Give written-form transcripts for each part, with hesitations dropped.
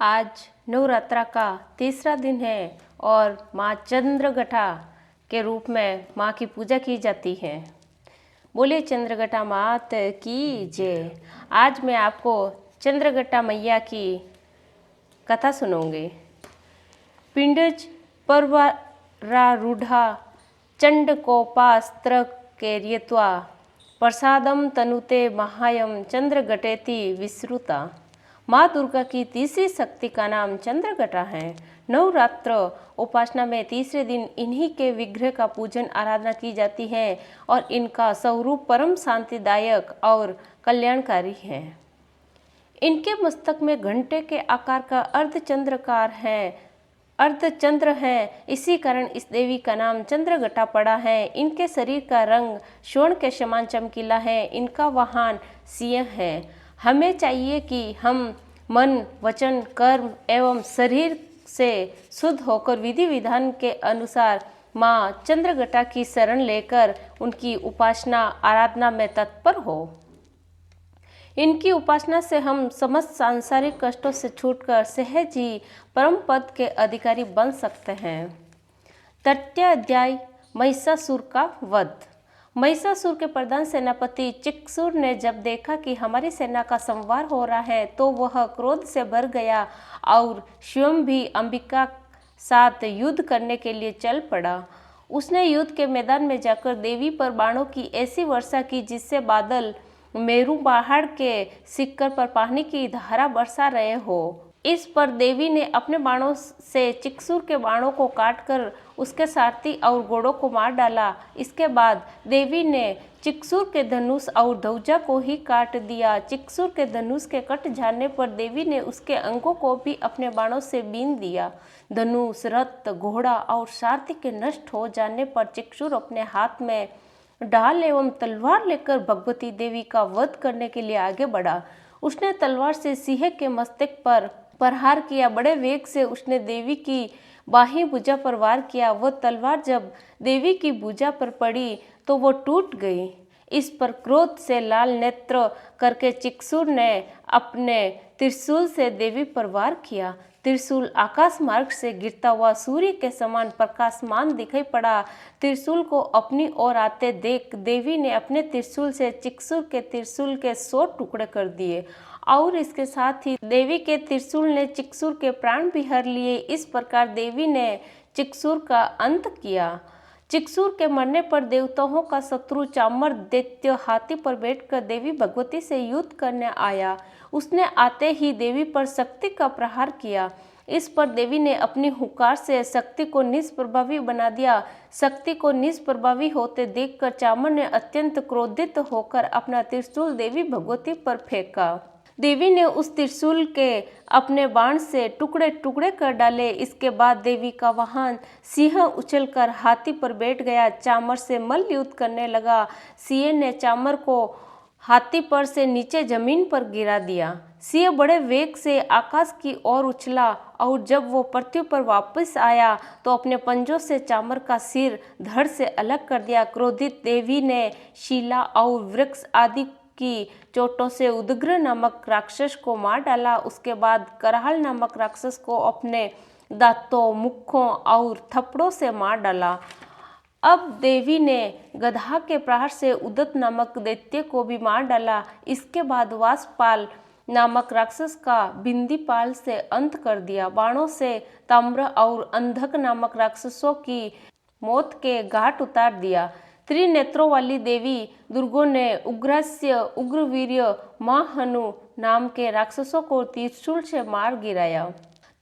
आज नवरात्रा का तीसरा दिन है और माँ चंद्रघटा के रूप में माँ की पूजा की जाती है। बोलिए चंद्रघटा मात की जय। आज मैं आपको चंद्रघटा मैया की कथा सुनाऊंगी। पिंडज पर्वरारूढ़ा चंडकोपास्त्र कैर्यत्वा प्रसादम तनुते महायम चंद्रघटेति विश्रुता। माँ दुर्गा की तीसरी शक्ति का नाम चंद्रघटा है। नवरात्र उपासना में तीसरे दिन इन्हीं के विग्रह का पूजन आराधना की जाती है और इनका स्वरूप परम शांतिदायक और कल्याणकारी है। इनके मस्तक में घंटे के आकार का अर्धचंद्र है। इसी कारण इस देवी का नाम चंद्रघटा पड़ा है। इनके शरीर का रंग स्वर्ण के समान चमकीला है। इनका वाहन सिंह है। हमें चाहिए कि हम मन, वचन, कर्म एवं शरीर से शुद्ध होकर विधि विधान के अनुसार माँ चंद्रघटा की शरण लेकर उनकी उपासना आराधना में तत्पर हो। इनकी उपासना से हम समस्त सांसारिक कष्टों से छूटकर सहज ही परम पद के अधिकारी बन सकते हैं। तृतीय अध्याय, महिषासुर का वध। महिषासुर के प्रधान सेनापति चिक्सुर ने जब देखा कि हमारी सेना का संहार हो रहा है तो वह क्रोध से भर गया और स्वयं भी अंबिका साथ युद्ध करने के लिए चल पड़ा। उसने युद्ध के मैदान में जाकर देवी पर बाणों की ऐसी वर्षा की जिससे बादल मेरू पहाड़ के शिखर पर पानी की धारा बरसा रहे हो। इस पर देवी ने अपने बाणों से चिक्सुर के बाणों को काटकर उसके सारथी और घोड़ों को मार डाला। इसके बाद देवी ने चिक्सुर के धनुष और ध्वजा को ही काट दिया। चिक्सुर के धनुष के कट जाने पर देवी ने उसके अंगों को भी अपने बाणों से बीन दिया। धनुष, रथ, घोड़ा और सारथी के नष्ट हो जाने पर चिक्सुर अपने हाथ में ढाल एवं तलवार लेकर भगवती देवी का वध करने के लिए आगे बढ़ा। उसने तलवार से सिंह के मस्तक पर प्रहार किया। बड़े वेग से उसने देवी की बाहीं भुजा पर वार किया। वह तलवार जब देवी की भुजा पर पड़ी तो वो टूट गई। इस पर क्रोध से लाल नेत्र करके चिक्सुर ने अपने त्रिशूल से देवी पर वार किया। त्रिशूल आकाश मार्ग से गिरता हुआ सूर्य के समान प्रकाशमान दिखाई पड़ा। त्रिशूल को अपनी ओर आते देख देवी ने अपने त्रिशूल से चिक्सुर के त्रिशूल के 100 टुकड़े कर दिए और इसके साथ ही देवी के त्रिशूल ने चिक्सुर के प्राण भी हर लिए। इस प्रकार देवी ने चिक्सुर का अंत किया। चिक्सुर के मरने पर देवताओं का शत्रु चामर दैत्य हाथी पर बैठकर देवी भगवती से युद्ध करने आया। उसने आते ही देवी पर शक्ति का प्रहार किया। इस पर देवी ने अपनी हुंकार से शक्ति को निष्प्रभावी बना दिया। शक्ति को निष्प्रभावी होते देखकर चामर ने अत्यंत क्रोधित होकर अपना त्रिशूल देवी भगवती पर फेंका। देवी ने उस त्रिशूल के अपने बाण से टुकड़े टुकड़े कर डाले। इसके बाद देवी का वाहन सिंह उछलकर हाथी पर बैठ गया। चामर से मल्ल युद्ध करने लगा। सिंह ने चामर को हाथी पर से नीचे जमीन पर गिरा दिया। सिंह बड़े वेग से आकाश की ओर उछला और जब वो पृथ्वी पर वापस आया तो अपने पंजों से चामर का सिर धड़ से अलग कर दिया। क्रोधित देवी ने शिला और वृक्ष आदि की चोटों से उदग्र नामक राक्षस को मार डाला। उसके बाद कराहल नामक राक्षस को अपने दांतों, मुखों और थप्पड़ों से मार डाला। अब देवी ने गधा के प्रहार से उदत नामक दैत्य को भी मार डाला। इसके बाद वासपाल नामक राक्षस का बिंदीपाल से अंत कर दिया। बाणों से ताम्र और अंधक नामक राक्षसों की मौत के घाट उतार दिया। त्रिनेत्रों वाली देवी दुर्गों ने उग्रस्य, उग्रवीर्य, महाहनु नाम के राक्षसों को त्रिशूल से मार गिराया।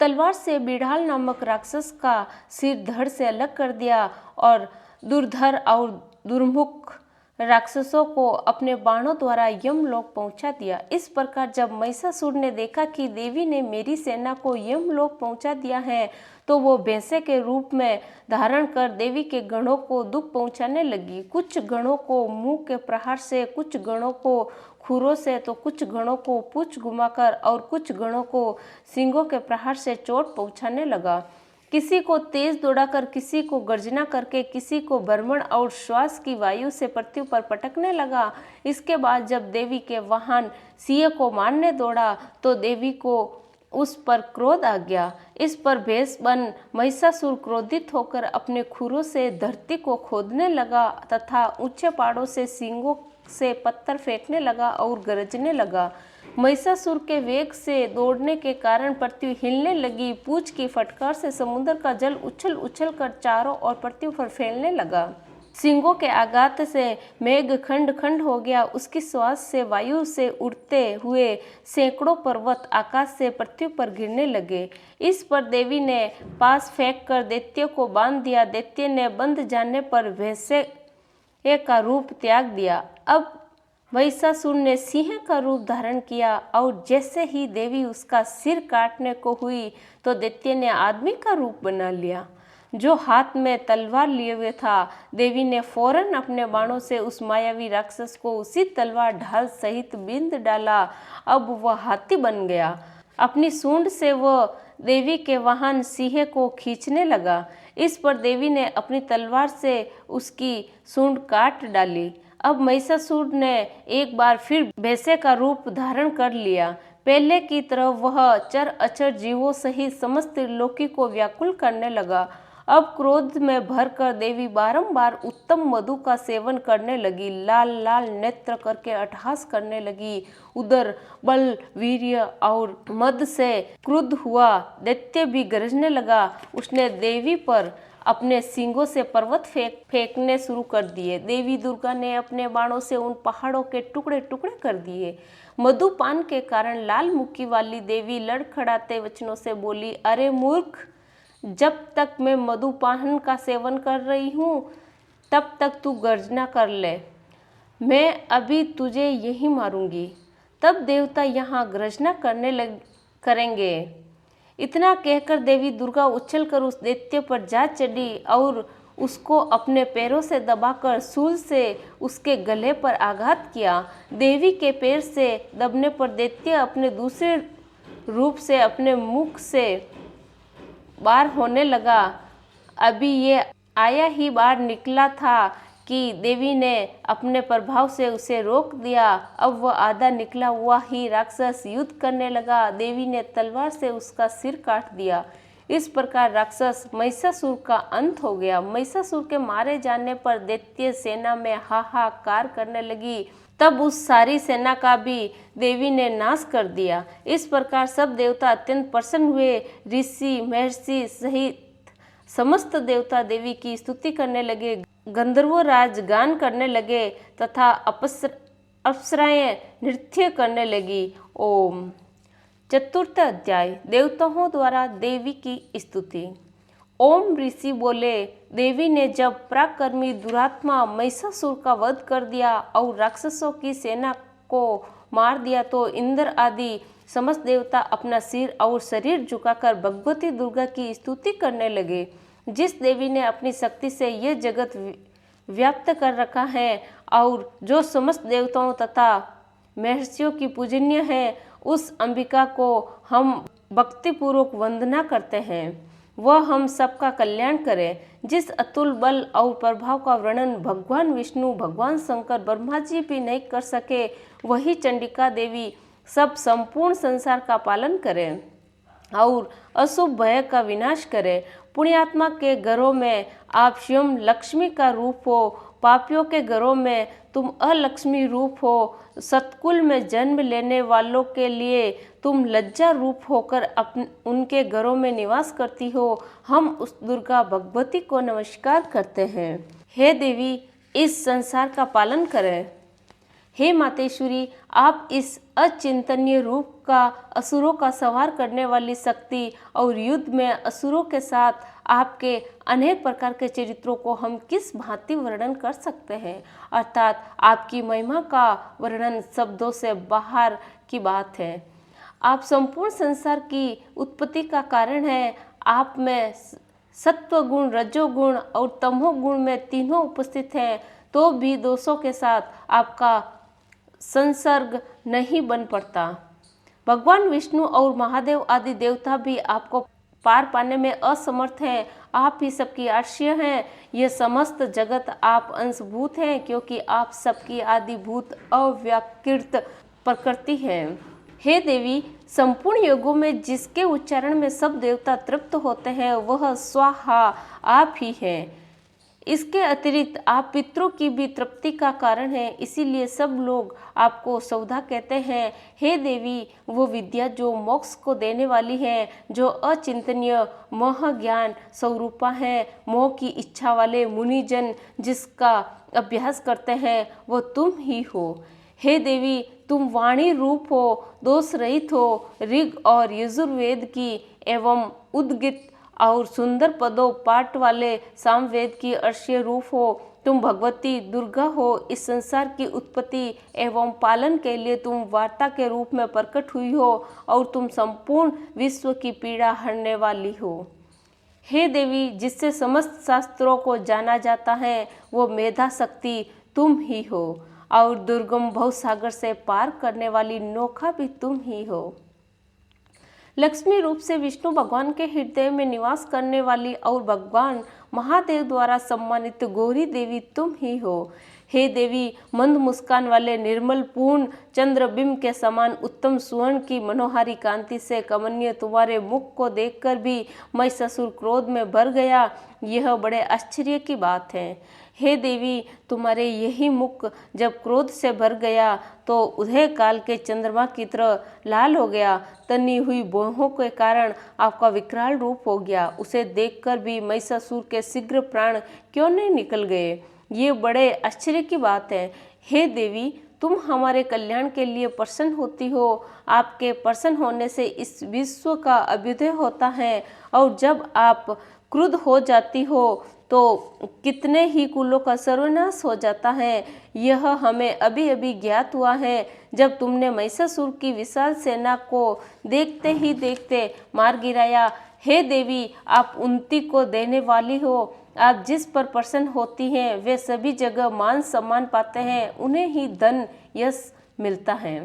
तलवार से बिड़ाल नामक राक्षस का सिर धड़ से अलग कर दिया और दुर्धर और दुर्मुख राक्षसों को अपने बाणों द्वारा यमलोक पहुंचा दिया। इस प्रकार जब महिषासुर ने देखा कि देवी ने मेरी सेना को यमलोक पहुंचा दिया है तो वो भैंसे के रूप में धारण कर देवी के गणों को दुख पहुंचाने लगी। कुछ गणों को मुंह के प्रहार से, कुछ गणों को खुरों से तो कुछ गणों को पूंछ घुमाकर और कुछ गणों को सींगों के प्रहार से चोट पहुंचाने लगा। किसी को तेज दौड़ाकर, किसी को गर्जना करके, किसी को भ्रमण और श्वास की वायु से पृथ्वी पर पटकने लगा। इसके बाद जब देवी के वाहन सिंह को मारने दौड़ा तो देवी को उस पर क्रोध आ गया। इस पर भेषबन महिषासुर क्रोधित होकर अपने खुरों से धरती को खोदने लगा तथा ऊंचे पहाड़ों से सींगों से पत्थर फेंकने लगा और गरजने लगा। महिषासुर के वेग से दौड़ने के कारण पृथ्वी हिलने लगी। पूंछ की फटकार से समुद्र का जल उछल उछल कर चारों ओर पृथ्वी पर फैलने लगा। सिंगों के आघात से मेघ खंड खंड हो गया। उसकी श्वास से वायु से उड़ते हुए सैकड़ों पर्वत आकाश से पृथ्वी पर गिरने लगे। इस पर देवी ने पास फेंक कर दैत्य को बांध दिया। दैत्य ने बंध जाने पर वैश्य का रूप त्याग दिया। अब महिषासुर ने सिंह का रूप धारण किया और जैसे ही देवी उसका सिर काटने को हुई तो दैत्य ने आदमी का रूप बना लिया, जो हाथ में तलवार लिए हुए था। देवी ने फौरन अपने बाणों से उस मायावी राक्षस को उसी तलवार ढाल सहित बींध डाला। अब वह हाथी बन गया। अपनी सूंड से वह देवी के वाहन सिंह को खींचने लगा। इस पर देवी ने अपनी तलवार से उसकी सूंड काट डाली। अब महिषासुर ने एक बार फिर वैश्य का रूप धारण कर लिया। पहले की तरह वह चर अचर जीवों सहित समस्त त्रिलोकी को व्याकुल करने लगा। अब क्रोध में भरकर देवी बारंबार उत्तम मधु का सेवन करने लगी। लाल लाल नेत्र करके अट्टहास करने लगी। उदर बल वीर्य और मद से क्रुद्ध हुआ दैत्य भी गरजने लगा। उसने देवी पर अपने सींगों से पर्वत फेंकने शुरू कर दिए। देवी दुर्गा ने अपने बाणों से उन पहाड़ों के टुकड़े टुकड़े कर दिए। मधुपान के कारण लाल मुक्की वाली देवी लड़खड़ाते वचनों से बोली, अरे मूर्ख, जब तक मैं मधुपान का सेवन कर रही हूँ तब तक तू गर्जना कर ले, मैं अभी तुझे यही मारूंगी। तब देवता यहाँ गर्जना करेंगे। इतना कहकर देवी दुर्गा उछलकर उस दैत्य पर जा चढ़ी और उसको अपने पैरों से दबाकर शूल से उसके गले पर आघात किया। देवी के पैर से दबने पर दैत्य अपने दूसरे रूप से अपने मुख से बाहर होने लगा। अभी ये आया ही बाहर निकला था कि देवी ने अपने प्रभाव से उसे रोक दिया। अब वह आधा निकला हुआ ही राक्षस युद्ध करने लगा। देवी ने तलवार से उसका सिर काट दिया। इस प्रकार राक्षस महिषासुर का अंत हो गया। महिषासुर के मारे जाने पर दैत्य सेना में हाहाकार करने लगी। तब उस सारी सेना का भी देवी ने नाश कर दिया। इस प्रकार सब देवता अत्यंत प्रसन्न हुए। ऋषि महर्षि सहित समस्त देवता देवी की स्तुति करने लगे। गंधर्व राज गान करने लगे तथा अप्सराएं नृत्य करने लगी। ओम। चतुर्थ अध्याय, देवताओं द्वारा देवी की स्तुति। ओम ऋषि बोले, देवी ने जब पराक्रमी दुरात्मा महिषासुर का वध कर दिया और राक्षसों की सेना को मार दिया तो इंद्र आदि समस्त देवता अपना सिर और शरीर झुकाकर भगवती दुर्गा की स्तुति करने लगे। जिस देवी ने अपनी शक्ति से यह जगत व्याप्त कर रखा है और जो समस्त देवताओं तथा महर्षियों की पूजनीय है, उस अंबिका को हम भक्तिपूर्वक वंदना करते हैं। वह हम सबका कल्याण करे। जिस अतुल बल और प्रभाव का वर्णन भगवान विष्णु, भगवान शंकर, ब्रह्मा जी भी नहीं कर सके, वही चंडिका देवी सब संपूर्ण संसार का पालन करे और अशुभ भय का विनाश करे। पुण्यात्मा के घरों में आप स्वयं लक्ष्मी का रूप हो, पापियों के घरों में तुम अलक्ष्मी रूप हो, सतकुल में जन्म लेने वालों के लिए तुम लज्जा रूप होकर उनके घरों में निवास करती हो। हम उस दुर्गा भगवती को नमस्कार करते हैं। हे देवी, इस संसार का पालन करें। हे मातेश्वरी, आप इस अचिंतनीय रूप का असुरों का संहार करने वाली शक्ति और युद्ध में असुरों के साथ आपके अनेक प्रकार के चरित्रों को हम किस भांति वर्णन कर सकते हैं। अर्थात आपकी महिमा का वर्णन शब्दों से बाहर की बात है। आप संपूर्ण संसार की उत्पत्ति का कारण है। आप में सत्व गुण, रजोगुण और तमो गुण में तीनों उपस्थित हैं, तो भी दोषों के साथ आपका संसर्ग नहीं बन पड़ता। भगवान विष्णु और महादेव आदि देवता भी आपको पार पाने में असमर्थ हैं। आप ही सबकी आश्रय हैं। यह समस्त जगत आप अंशभूत हैं, क्योंकि आप सबकी आदिभूत अव्याकृत प्रकृति हैं। हे देवी, संपूर्ण योगों में जिसके उच्चारण में सब देवता तृप्त होते हैं वह स्वाहा आप ही हैं। इसके अतिरिक्त आप पितरों की भी तृप्ति का कारण है, इसीलिए सब लोग आपको सौधा कहते हैं। हे देवी, वो विद्या जो मोक्ष को देने वाली है, जो अचिंतनीय मोह ज्ञान स्वरूपा है, मोह की इच्छा वाले मुनिजन जिसका अभ्यास करते हैं, वो तुम ही हो। हे देवी, तुम वाणी रूप हो, दोष रहित हो, ऋग और यजुर्वेद की एवं उद्गित और सुंदर पदों पाठ वाले सामवेद की अर्ष्य रूप हो। तुम भगवती दुर्गा हो। इस संसार की उत्पत्ति एवं पालन के लिए तुम वार्ता के रूप में प्रकट हुई हो और तुम संपूर्ण विश्व की पीड़ा हरने वाली हो। हे देवी, जिससे समस्त शास्त्रों को जाना जाता है वो मेधा शक्ति तुम ही हो और दुर्गम भवसागर से पार करने वाली नौका भी तुम ही हो। लक्ष्मी रूप से विष्णु भगवान के हृदय में निवास करने वाली और भगवान महादेव द्वारा सम्मानित गौरी देवी तुम ही हो। हे देवी, मंद मुस्कान वाले निर्मल पूर्ण चंद्रबिंब के समान उत्तम सुवर्ण की मनोहारी कांति से कमनीय तुम्हारे मुख को देखकर भी महिषासुर क्रोध में भर गया, यह बड़े आश्चर्य की बात है। हे देवी, तुम्हारे यही मुख जब क्रोध से भर गया तो उदय काल के चंद्रमा की तरह लाल हो गया। तनी हुई भौहों के कारण आपका विकराल रूप हो गया। उसे देखकर भी महिषासुर के शीघ्र प्राण क्यों नहीं निकल गए, ये बड़े आश्चर्य की बात है। हे देवी, तुम हमारे कल्याण के लिए प्रसन्न होती हो। आपके प्रसन्न होने से इस विश्व का अभ्युदय होता है और जब आप क्रुद्ध हो जाती हो तो कितने ही कुलों का सर्वनाश हो जाता है। यह हमें अभी अभी ज्ञात हुआ है जब तुमने महिषासुर की विशाल सेना को देखते ही देखते मार गिराया। हे देवी, आप उन्नति को देने वाली हो। आप जिस पर प्रसन्न होती हैं वे सभी जगह मान सम्मान पाते हैं, उन्हें ही धन यश मिलता है।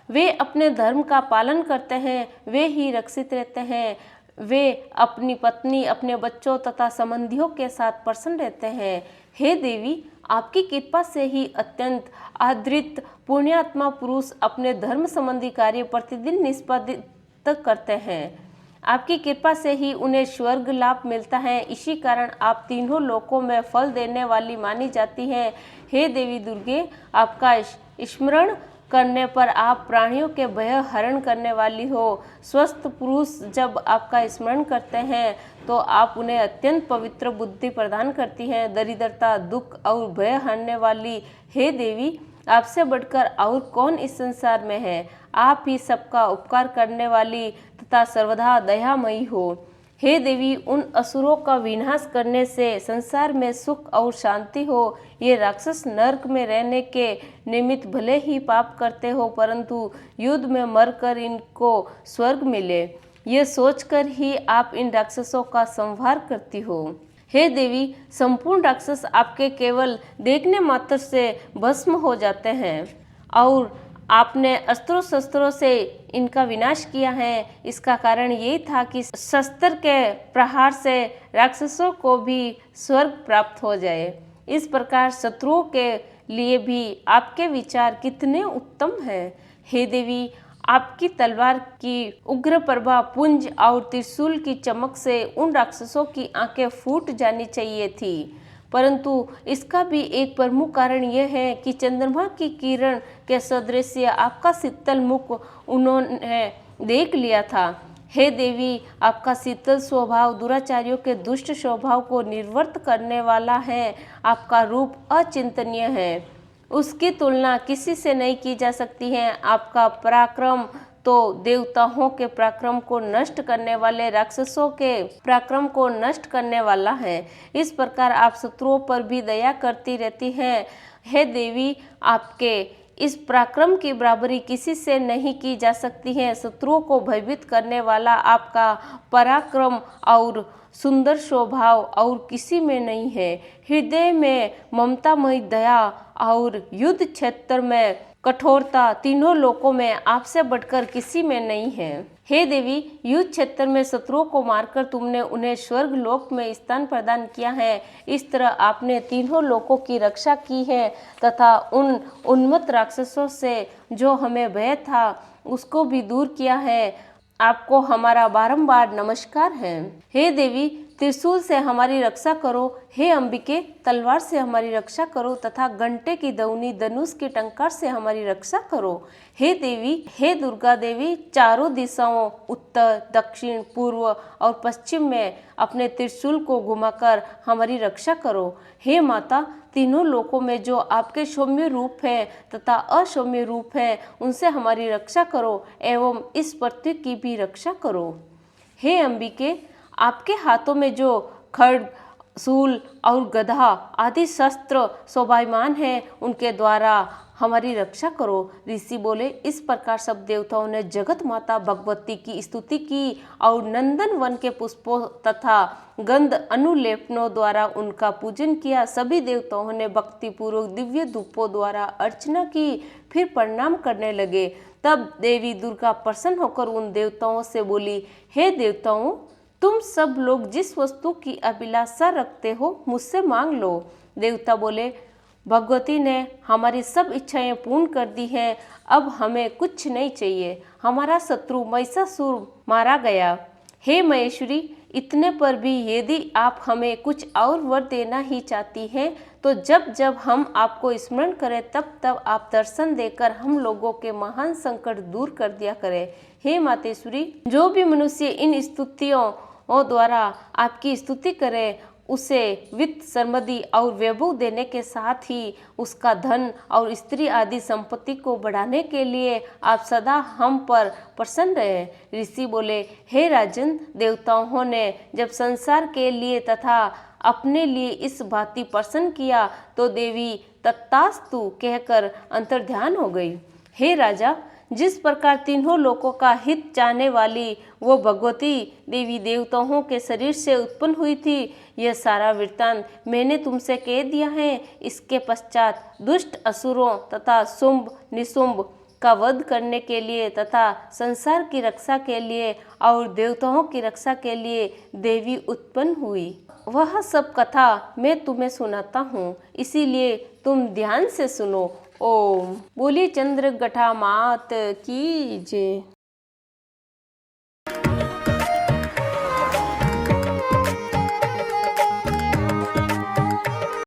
वे अपने धर्म का पालन करते हैं, वे ही रक्षित रहते हैं। वे अपनी पत्नी, अपने बच्चों तथा संबंधियों के साथ प्रसन्न रहते हैं। हे देवी, आपकी कृपा से ही अत्यंत आदृत पुण्यात्मा पुरुष अपने धर्म संबंधी कार्य प्रतिदिन निष्पादित करते हैं। आपकी कृपा से ही उन्हें स्वर्ग लाभ मिलता है। इसी कारण आप तीनों लोकों में फल देने वाली मानी जाती हैं। हे देवी दुर्गे, आपका स्मरण करने पर आप प्राणियों के भय हरण करने वाली हो। स्वस्थ पुरुष जब आपका स्मरण करते हैं तो आप उन्हें अत्यंत पवित्र बुद्धि प्रदान करती हैं। दरिद्रता, दुख और भय हरने वाली हे देवी, आपसे बढ़कर और कौन इस संसार में है। आप ही सबका उपकार करने वाली तथा सर्वदा दयामयी हो। हे देवी, उन असुरों का विनाश करने से संसार में सुख और शांति हो। ये राक्षस नरक में रहने के निमित्त भले ही पाप करते हो, परंतु युद्ध में मरकर इनको स्वर्ग मिले, ये सोचकर ही आप इन राक्षसों का संहार करती हो। हे देवी, संपूर्ण राक्षस आपके केवल देखने मात्र से भस्म हो जाते हैं और आपने अस्त्रों शस्त्रों से इनका विनाश किया है। इसका कारण यही था कि शस्त्र के प्रहार से राक्षसों को भी स्वर्ग प्राप्त हो जाए। इस प्रकार शत्रुओं के लिए भी आपके विचार कितने उत्तम हैं। हे देवी, आपकी तलवार की उग्र प्रभा, पुंज और त्रिशूल की चमक से उन राक्षसों की आंखें फूट जानी चाहिए थी, परंतु इसका भी एक प्रमुख कारण यह है कि चंद्रमा की किरण के सदृश आपका शीतल मुख उन्होंने देख लिया था। हे देवी, आपका शीतल स्वभाव दुराचारियों के दुष्ट स्वभाव को निर्वर्त करने वाला है। आपका रूप अचिंतनीय है, उसकी तुलना किसी से नहीं की जा सकती है। आपका पराक्रम तो देवताओं के पराक्रम को नष्ट करने वाले राक्षसों के पराक्रम को नष्ट करने वाला है। इस प्रकार आप शत्रुओं पर भी दया करती रहती हैं। हे देवी, आपके इस पराक्रम की बराबरी किसी से नहीं की जा सकती है। शत्रुओं को भयभीत करने वाला आपका पराक्रम और सुंदर स्वभाव और किसी में नहीं है। हृदय में ममतामयी दया और युद्ध क्षेत्र में कठोरता तीनों लोकों में आपसे बढ़कर किसी में नहीं है। हे देवी, युद्ध क्षेत्र में शत्रुओं को मारकर तुमने उन्हें स्वर्ग लोक में स्थान प्रदान किया है। इस तरह आपने तीनों लोकों की रक्षा की है तथा उन उन्मत्त राक्षसों से जो हमें भय था उसको भी दूर किया है। आपको हमारा बारंबार नमस्कार है। हे देवी, त्रिशूल से हमारी रक्षा करो। हे अंबिके, तलवार से हमारी रक्षा करो तथा घंटे की दौनी धनुष की टंकार से हमारी रक्षा करो। हे देवी, हे दुर्गा देवी, चारों दिशाओं उत्तर, दक्षिण, पूर्व और पश्चिम में अपने त्रिशूल को घुमाकर हमारी रक्षा करो। हे माता, तीनों लोकों में जो आपके सौम्य रूप है तथा असौम्य रूप है, उनसे हमारी रक्षा करो एवं इस पृथ्वी की भी रक्षा करो। हे अंबिके, आपके हाथों में जो खड्ग, शूल और गदा आदि शस्त्र शोभायमान है, उनके द्वारा हमारी रक्षा करो। ऋषि बोले, इस प्रकार सब देवताओं ने जगत माता भगवती की स्तुति की और नंदन वन के पुष्पों तथा गंध अनुलेपनों द्वारा उनका पूजन किया। सभी देवताओं ने भक्ति पूर्वक दिव्य धूपों द्वारा अर्चना की, फिर प्रणाम करने लगे। तब देवी दुर्गा प्रसन्न होकर उन देवताओं से बोली, हे देवताओं, तुम सब लोग जिस वस्तु की अभिलाषा रखते हो मुझसे मांग लो। देवता बोले, भगवती ने हमारी सब इच्छाएं पूर्ण कर दी हैं, अब हमें कुछ नहीं चाहिए। हमारा शत्रु महिषासुर मारा गया। हे महेश्वरी, इतने पर भी यदि आप हमें कुछ और वर देना ही चाहती हैं, तो जब जब हम आपको स्मरण करें तब तब आप दर्शन देकर हम लोगों के महान संकट दूर कर दिया करें। हे मातेश्वरी, जो भी मनुष्य इन स्तुतियों द्वारा आपकी स्तुति करे, उसे वित्त, समृद्धि और वैभव देने के साथ ही उसका धन और स्त्री आदि संपत्ति को बढ़ाने के लिए आप सदा हम पर प्रसन्न रहे। ऋषि बोले, हे राजन, देवताओं ने जब संसार के लिए तथा अपने लिए इस भांति प्रसन्न किया तो देवी तत्तास्तु कहकर अंतर्ध्यान हो गई। हे राजा, जिस प्रकार तीनों लोकों का हित चाहने वाली वो भगवती देवी देवताओं के शरीर से उत्पन्न हुई थी, यह सारा वृत्तांत मैंने तुमसे कह दिया है। इसके पश्चात दुष्ट असुरों तथा शुंभ निशुंभ का वध करने के लिए तथा संसार की रक्षा के लिए और देवताओं की रक्षा के लिए देवी उत्पन्न हुई। वह सब कथा मैं तुम्हें सुनाता हूँ, इसीलिए तुम ध्यान से सुनो। ओम। बोलिए चंद्रघटा मात की जय।